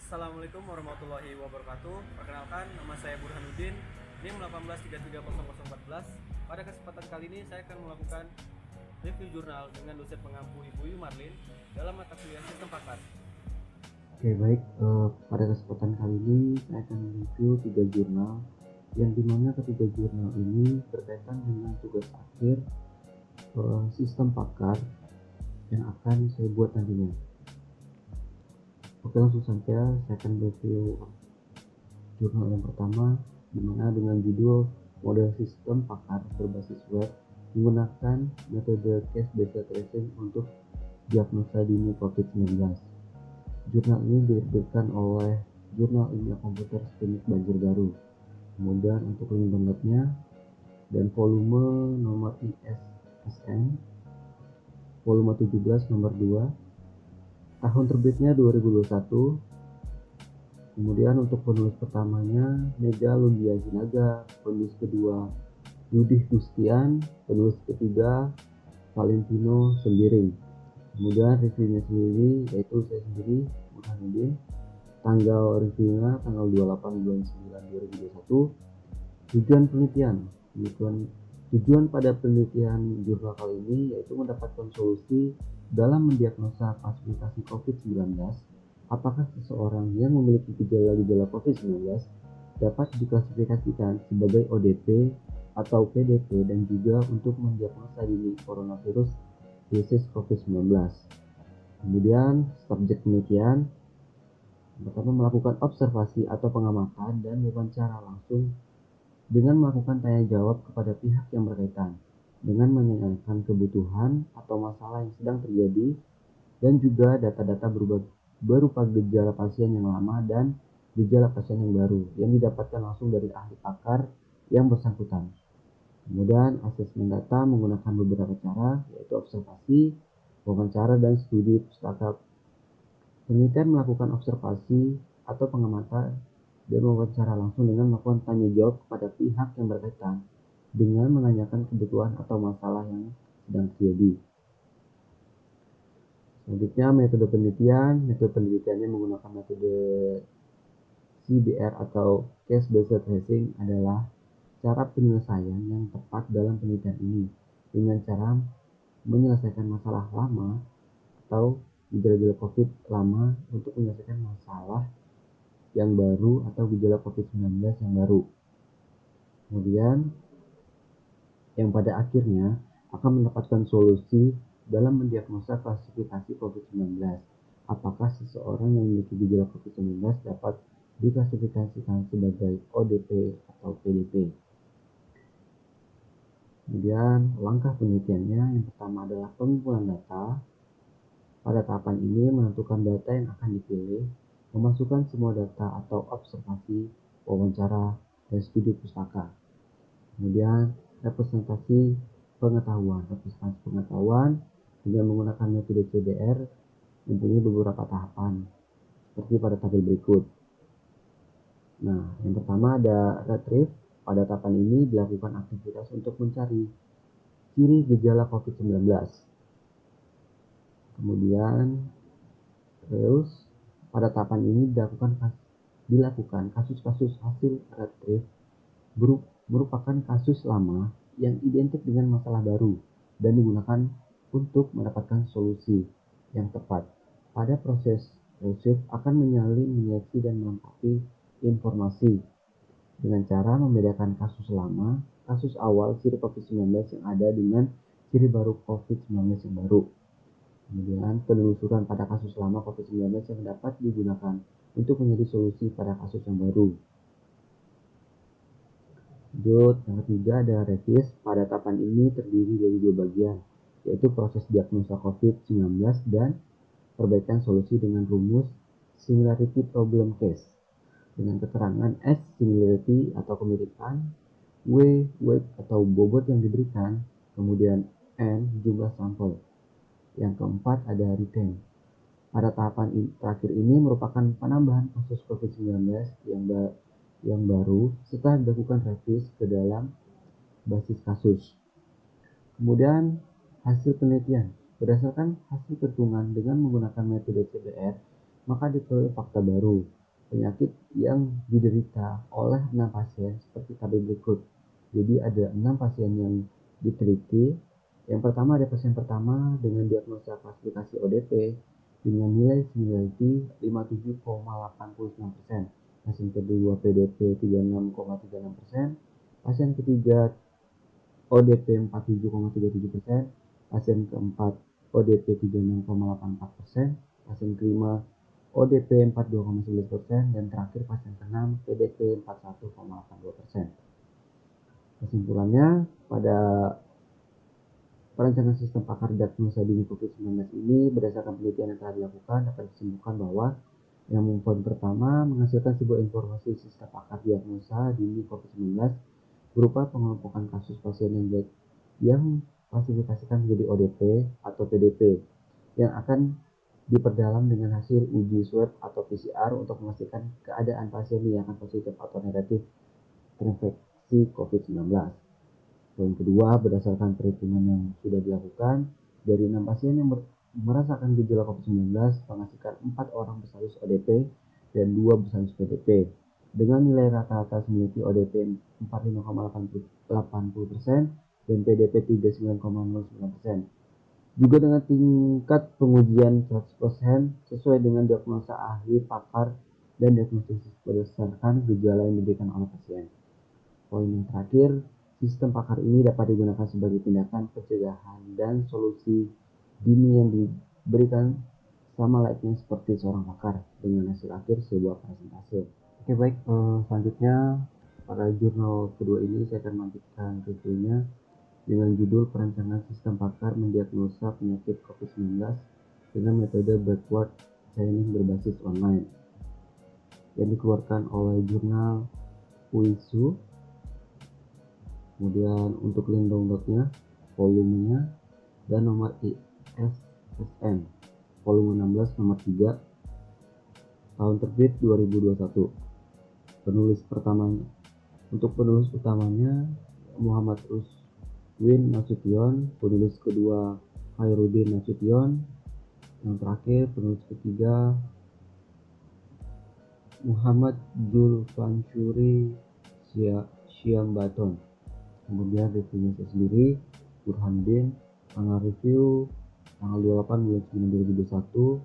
Assalamualaikum warahmatullahi wabarakatuh. Perkenalkan, nama saya Burhanuddin, NIM 18330014. Pada kesempatan kali ini saya akan melakukan review jurnal dengan dosen pengampu Ibu Yu Marlin dalam mata kuliah Sistem Pakar. Oke, baik. Pada kesempatan kali ini saya akan review 3 jurnal yang dimana ketiga jurnal ini berkaitan dengan tugas akhir sistem pakar yang akan saya buat nantinya. Oke, langsung saja saya akan review jurnal yang pertama, dimana dengan judul model sistem pakar berbasis web menggunakan metode case-based tracing untuk diagnosa dini COVID-19. Jurnal ini diterbitkan oleh Jurnal Ilmiah Komputer Sejenis Banjarbaru. Kemudian untuk link downloadnya dan volume nomor ISSN volume 17 nomor 2, tahun terbitnya 2021. Kemudian untuk penulis pertamanya Mega Lugia Sinaga, penulis kedua Yudih Gustian, penulis ketiga Valentino Sembiring. Kemudian reviewnya sendiri yaitu saya sendiri Burhanuddin. Tanggal reviewnya tanggal 28 bulan 9 2021. Tujuan penelitian. Tujuan pada penelitian jurnal kali ini yaitu mendapatkan solusi dalam mendiagnosa klasifikasi COVID-19. Apakah seseorang yang memiliki gejala-gejala COVID-19 dapat diklasifikasikan sebagai ODP atau PDP, dan juga untuk mendiagnosa dini coronavirus disease COVID-19. Kemudian subjek penelitian pertama melakukan observasi atau pengamatan dan wawancara langsung dengan melakukan tanya jawab kepada pihak yang berkaitan dengan menanyakan kebutuhan atau masalah yang sedang terjadi, dan juga data-data berupa gejala pasien yang lama dan gejala pasien yang baru yang didapatkan langsung dari ahli pakar yang bersangkutan. Kemudian asesmen data menggunakan beberapa cara, yaitu observasi, wawancara, dan studi pustaka. Penelitian melakukan observasi atau pengamatan dan wawancara langsung dengan melakukan tanya jawab kepada pihak yang berkaitan dengan menanyakan kebutuhan atau masalah yang sedang terjadi. Selanjutnya metode penelitiannya menggunakan metode CBR atau Case Based Tracing adalah cara penyelesaian yang tepat dalam penelitian ini dengan cara menyelesaikan masalah lama atau gejala COVID lama untuk menyelesaikan masalah yang baru atau gejala COVID-19 yang baru. Kemudian yang pada akhirnya akan mendapatkan solusi dalam mendiagnosa klasifikasi COVID-19. Apakah seseorang yang memiliki gejala COVID-19 dapat diklasifikasikan sebagai ODP atau PDP. Kemudian langkah penelitiannya yang pertama adalah pengumpulan data. Pada tahapan ini menentukan data yang akan dipilih, memasukkan semua data atau observasi, wawancara, dan studi pustaka. Kemudian representasi pengetahuan dengan menggunakan metode CBR mempunyai beberapa tahapan seperti pada tabel berikut. Nah, yang pertama ada retrieve. Pada tahapan ini dilakukan aktivitas untuk mencari ciri gejala COVID-19. Kemudian terus pada tahapan ini dilakukan kasus-kasus hasil retrieve merupakan kasus lama yang identik dengan masalah baru dan digunakan untuk mendapatkan solusi yang tepat. Pada proses retrieve akan menyalin, menyeleksi, dan melengkapi informasi dengan cara membedakan kasus lama, kasus awal ciri COVID-19 yang ada dengan ciri baru COVID-19 yang baru. Kemudian penelusuran pada kasus lama COVID-19 yang dapat digunakan untuk menjadi solusi pada kasus yang baru. Lanjut, yang ketiga ada revise. Pada tahapan ini terdiri dari dua bagian, yaitu proses diagnosa COVID-19 dan perbaikan solusi dengan rumus similarity problem case dengan keterangan S similarity atau kemiripan, W weight atau bobot yang diberikan, kemudian N jumlah sampel. Yang keempat ada retain. Pada tahapan terakhir ini merupakan penambahan kasus COVID-19 yang baru setelah dilakukan revise ke dalam basis kasus. Kemudian hasil penelitian. Berdasarkan hasil perhitungan dengan menggunakan metode CBR, maka diperoleh fakta baru penyakit yang diderita oleh 6 pasien seperti tabel berikut. Jadi ada 6 pasien yang diteliti. Yang pertama ada pasien pertama dengan diagnosa klasifikasi ODP dengan nilai similarity 57,89%. Pasien kedua PDP 36,36%. Pasien ketiga ODP 47,37%. Pasien keempat ODP 36,84%. Pasien kelima ODP 42,11%, dan terakhir pasien ke-6 PDP 41,82%. Kesimpulannya, pada perancangan sistem pakar diagnosa dini COVID-19 ini berdasarkan penelitian yang telah dilakukan dapat disimpulkan bahwa yang poin pertama menghasilkan sebuah informasi sistem pakar diagnosa dini COVID-19 berupa pengelompokan kasus pasien yang klasifikasikan menjadi ODP atau PDP yang akan diperdalam dengan hasil uji swab atau PCR untuk memastikan keadaan pasien yang akan positif atau negatif terinfeksi COVID-19. Poin kedua, berdasarkan perhitungan yang sudah dilakukan, dari 6 pasien yang merasakan gejala COVID-19, menghasilkan 4 orang berstatus ODP dan 2 berstatus PDP. Dengan nilai rata-rata similarity ODP 45,80% dan PDP 39,09%. Juga dengan tingkat pengujian 100% sesuai dengan diagnosa ahli pakar dan diagnosis berdasarkan gejala yang diberikan oleh pasien. Poin yang terakhir, sistem pakar ini dapat digunakan sebagai tindakan pencegahan dan solusi dini yang diberikan sama layaknya seperti seorang pakar dengan hasil akhir sebuah presentase. Oke baik, selanjutnya pada jurnal kedua ini saya akan melanjutkan reviewnya dengan judul perancangan sistem pakar mendiagnosa penyakit COVID-19 dengan metode backward chaining berbasis online yang dikeluarkan oleh jurnal UISU. Kemudian untuk link downloadnya, volumenya, dan nomor ISSN volume 16 nomor 3 tahun terbit 2021. Penulis pertamanya, untuk penulis utamanya Muhammad Ruswin Nasution, penulis kedua Khairuddin Nasution, yang terakhir penulis ketiga Muhammad Julfanshuri Syiambaton. Kemudian reviewnya saya sendiri, Burhanuddin, tanggal review tanggal 28 bulan 9 2021.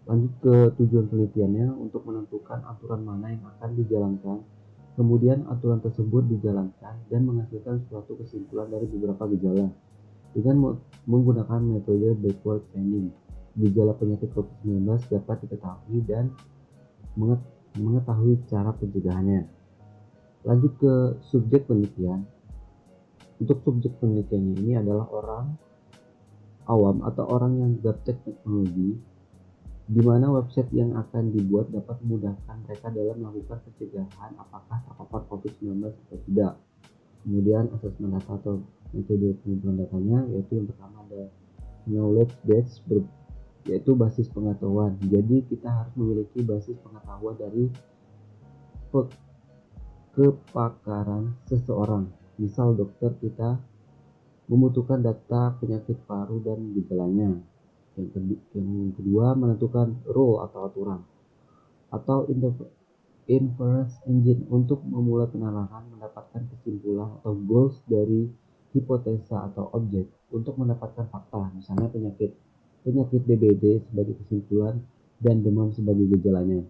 Lanjut ke tujuan penelitiannya untuk menentukan aturan mana yang akan dijalankan. Kemudian aturan tersebut dijalankan dan menghasilkan suatu kesimpulan dari beberapa gejala dengan menggunakan metode backward chaining. Gejala penyakit COVID-19 dapat diketahui dan mengetahui cara pencegahannya. Lanjut ke subjek penelitian. Untuk subjek penelitiannya ini adalah orang awam atau orang yang gaptek teknologi, di mana website yang akan dibuat dapat memudahkan mereka dalam melakukan pencegahan apakah terpapar COVID-19 atau tidak. Kemudian asesmen data atau metode pengumpulan datanya, yaitu yang pertama ada knowledge base, yaitu basis pengetahuan. Jadi kita harus memiliki basis pengetahuan dari kepakaran seseorang. Misal dokter, kita membutuhkan data penyakit paru dan gejalanya. Yang kedua, menentukan rule atau aturan atau inference engine untuk memulai penalaran, mendapatkan kesimpulan atau goals dari hipotesa atau objek untuk mendapatkan fakta, misalnya penyakit DBD sebagai kesimpulan dan demam sebagai gejalanya.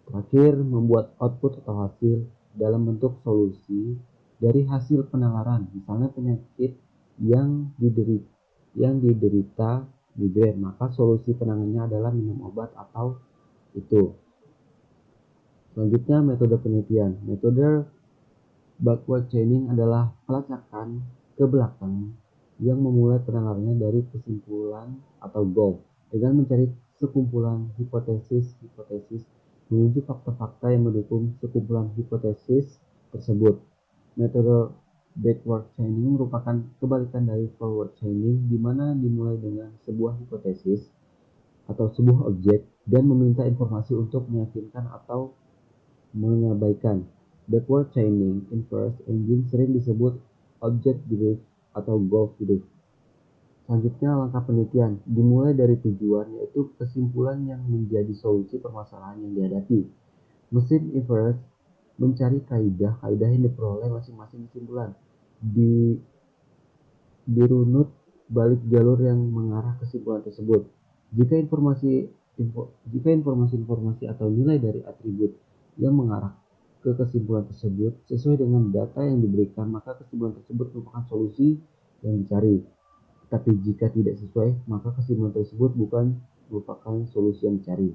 Terakhir, membuat output atau hasil dalam bentuk solusi dari hasil penalaran, misalnya penyakit yang diderita migrain, maka solusi penanganannya adalah minum obat atau itu. Selanjutnya, metode penelitian. Metode backward chaining adalah pelacakan ke belakang yang memulai penalarannya dari kesimpulan atau goal dengan mencari sekumpulan hipotesis menuju fakta-fakta yang mendukung sekumpulan hipotesis tersebut. Metode backward chaining merupakan kebalikan dari forward chaining, di mana dimulai dengan sebuah hipotesis atau sebuah objek dan meminta informasi untuk meyakinkan atau mengabaikan. Backward chaining inference engine sering disebut object driven atau goal driven. Selanjutnya, langkah penelitian dimulai dari tujuan, yaitu kesimpulan yang menjadi solusi permasalahan yang dihadapi. Mesin inference mencari kaidah yang diperoleh masing-masing kesimpulan di dirunut balik jalur yang mengarah kesimpulan tersebut. Jika informasi atau nilai dari atribut yang mengarah ke kesimpulan tersebut sesuai dengan data yang diberikan, maka kesimpulan tersebut merupakan solusi yang dicari. Tetapi jika tidak sesuai, maka kesimpulan tersebut bukan merupakan solusi yang dicari.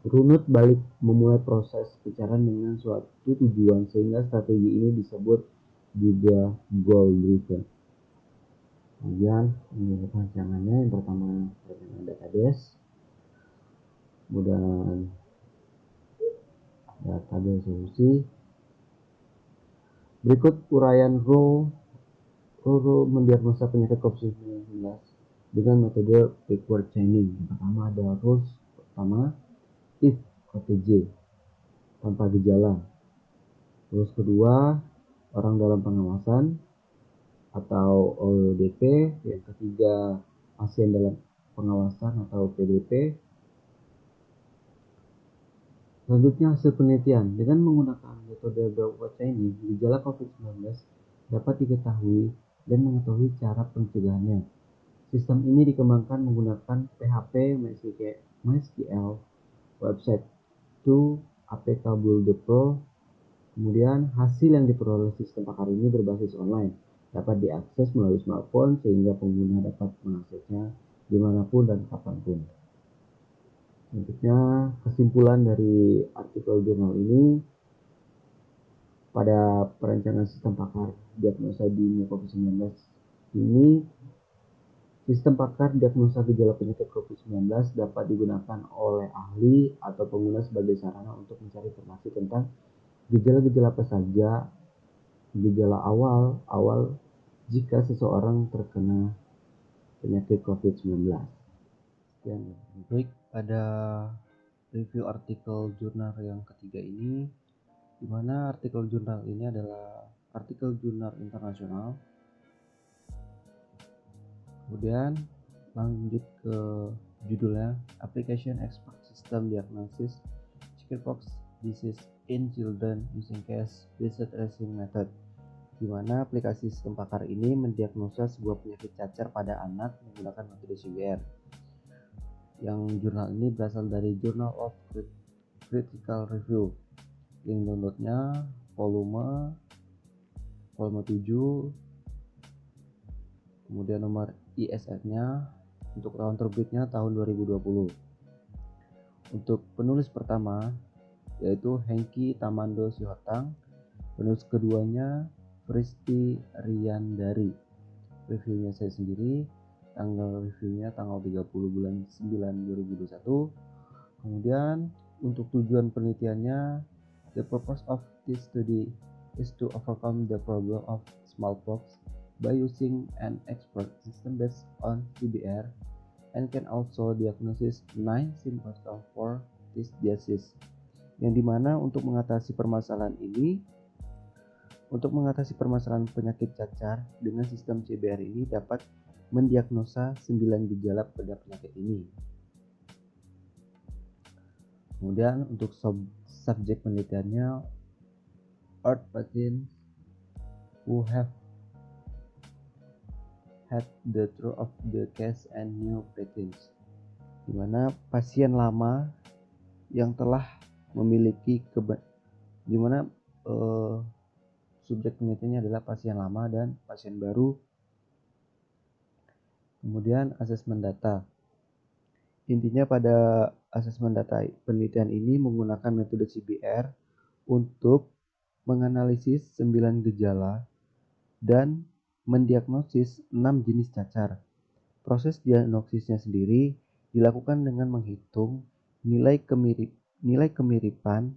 Runut balik memulai proses pencarian dengan suatu tujuan, sehingga strategi ini disebut juga goal driven. Kemudian ini rancangannya, yang pertama rancangan database, kemudian database solusi. Berikut uraian row mendiagnosa penyakit COVID-19 dengan metode backward chaining. Yang pertama ada rules pertama if OTG tanpa gejala. Terus kedua orang dalam pengawasan atau ODP. Yang ketiga pasien dalam pengawasan atau PDP. Selanjutnya hasil penelitian. Dengan menggunakan metode backward chaining, gejala COVID-19 dapat diketahui dan mengetahui cara pencegahannya. Sistem ini dikembangkan menggunakan PHP, MySQL, website to APK Builder Pro. Kemudian hasil yang diperoleh sistem pakar ini berbasis online, dapat diakses melalui smartphone sehingga pengguna dapat mengaksesnya dimanapun dan kapanpun. Selanjutnya kesimpulan dari artikel jurnal ini, pada perancangan sistem pakar diagnosa dini COVID-19 ini, sistem pakar diagnosa gejala penyakit COVID-19 dapat digunakan oleh ahli atau pengguna sebagai sarana untuk mencari informasi tentang gejala-gejala apa saja, gejala awal jika seseorang terkena penyakit COVID-19. Sekian. Baik, pada review artikel jurnal yang ketiga ini, di mana artikel jurnal ini adalah artikel jurnal internasional. Kemudian lanjut ke judulnya Application Expert System Diagnosis Chickenpox Disease in Children Using Case-Based Tracing Method, di mana aplikasi sistem pakar ini mendiagnosa sebuah penyakit cacar pada anak menggunakan metode CBR. Yang jurnal ini berasal dari Journal of Critical Review. Link downloadnya volume 7, kemudian nomor ISSN-nya untuk tahun terbitnya tahun 2020. Untuk penulis pertama yaitu Hengki Tamando Sihotan, penulis keduanya Fristi Riyandari. Reviewnya saya sendiri, tanggal reviewnya tanggal 30 bulan 9 2021. Kemudian untuk tujuan penelitiannya, the purpose of this study is to overcome the problem of smallpox by using an expert system based on CBR and can also diagnosis 9 symptoms for this disease. Yang dimana untuk mengatasi permasalahan penyakit cacar dengan sistem CBR ini dapat mendiagnosa 9 gejala pada penyakit ini. Kemudian untuk subjek penelitiannya, Earth patients who have had the truth of the case and new patients, di mana pasien lama yang telah memiliki subjek penelitiannya adalah pasien lama dan pasien baru. Kemudian asesmen data. Intinya pada asesmen data penelitian ini menggunakan metode CBR untuk menganalisis 9 gejala dan mendiagnosis 6 jenis cacar. Proses diagnosisnya sendiri dilakukan dengan menghitung nilai kemiripan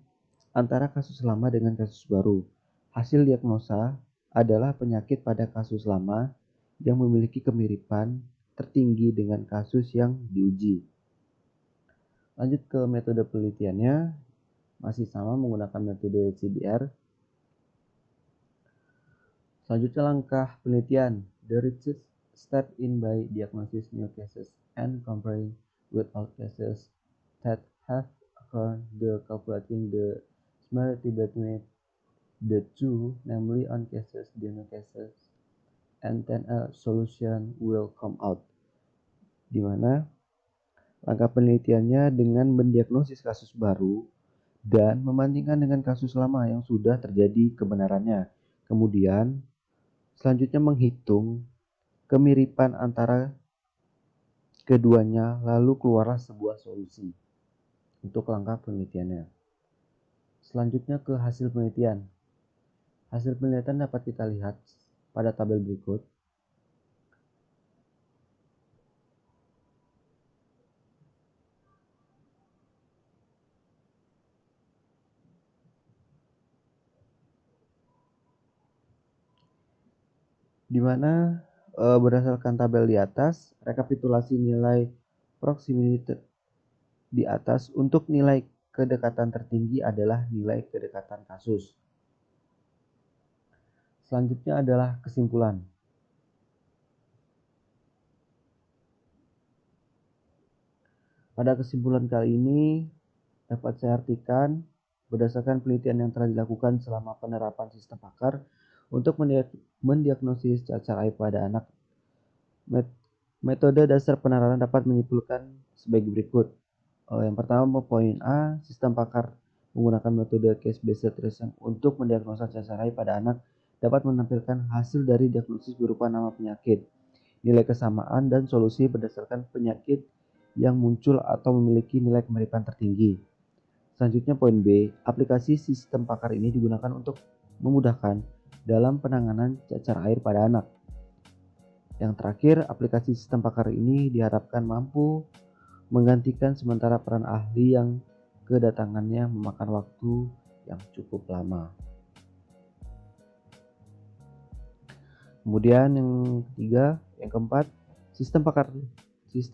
antara kasus lama dengan kasus baru. Hasil diagnosa adalah penyakit pada kasus lama yang memiliki kemiripan tertinggi dengan kasus yang diuji. Lanjut ke metode penelitiannya, masih sama menggunakan metode CBR. Selanjutnya langkah penelitian, the research step in by diagnosis new cases and comparing with old cases that have the calculating the similarity between the two, namely on cases, deno cases, and then a solution will come out. Di mana langkah penelitiannya dengan mendiagnosis kasus baru dan membandingkan dengan kasus lama yang sudah terjadi kebenarannya. Kemudian selanjutnya menghitung kemiripan antara keduanya, lalu keluarlah sebuah solusi untuk langkah penelitiannya. Selanjutnya ke hasil penelitian. Hasil penelitian dapat kita lihat pada tabel berikut. Di mana berdasarkan tabel di atas, rekapitulasi nilai proximity di atas untuk nilai kedekatan tertinggi adalah nilai kedekatan kasus. Selanjutnya adalah kesimpulan. Pada kesimpulan kali ini dapat saya artikan berdasarkan penelitian yang telah dilakukan selama penerapan sistem PAKAR untuk mendiagnosis cacar air pada anak. Metode dasar penerapan dapat menyimpulkan sebagai berikut. Yang pertama, poin A, sistem PAKAR menggunakan metode case-based treatment untuk mendiagnosa cacar air pada anak dapat menampilkan hasil dari diagnosis berupa nama penyakit, nilai kesamaan, dan solusi berdasarkan penyakit yang muncul atau memiliki nilai kemiripan tertinggi. Selanjutnya poin B, aplikasi sistem PAKAR ini digunakan untuk memudahkan dalam penanganan cacar air pada anak. Yang terakhir, aplikasi sistem PAKAR ini diharapkan mampu menggantikan sementara peran ahli yang kedatangannya memakan waktu yang cukup lama. Kemudian yang ketiga, yang keempat, sistem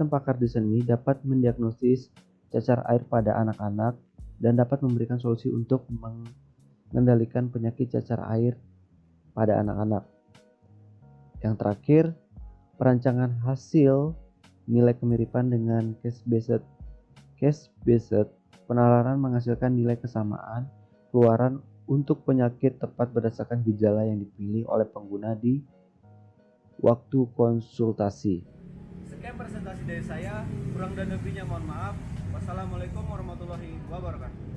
PAKAR desain ini dapat mendiagnosis cacar air pada anak-anak dan dapat memberikan solusi untuk mengendalikan penyakit cacar air pada anak-anak. Yang terakhir, perancangan hasil nilai kemiripan dengan case-based penalaran menghasilkan nilai kesamaan keluaran untuk penyakit tepat berdasarkan gejala yang dipilih oleh pengguna di waktu konsultasi. Sekian presentasi dari saya, kurang dan lebihnya mohon maaf. Wassalamualaikum warahmatullahi wabarakatuh.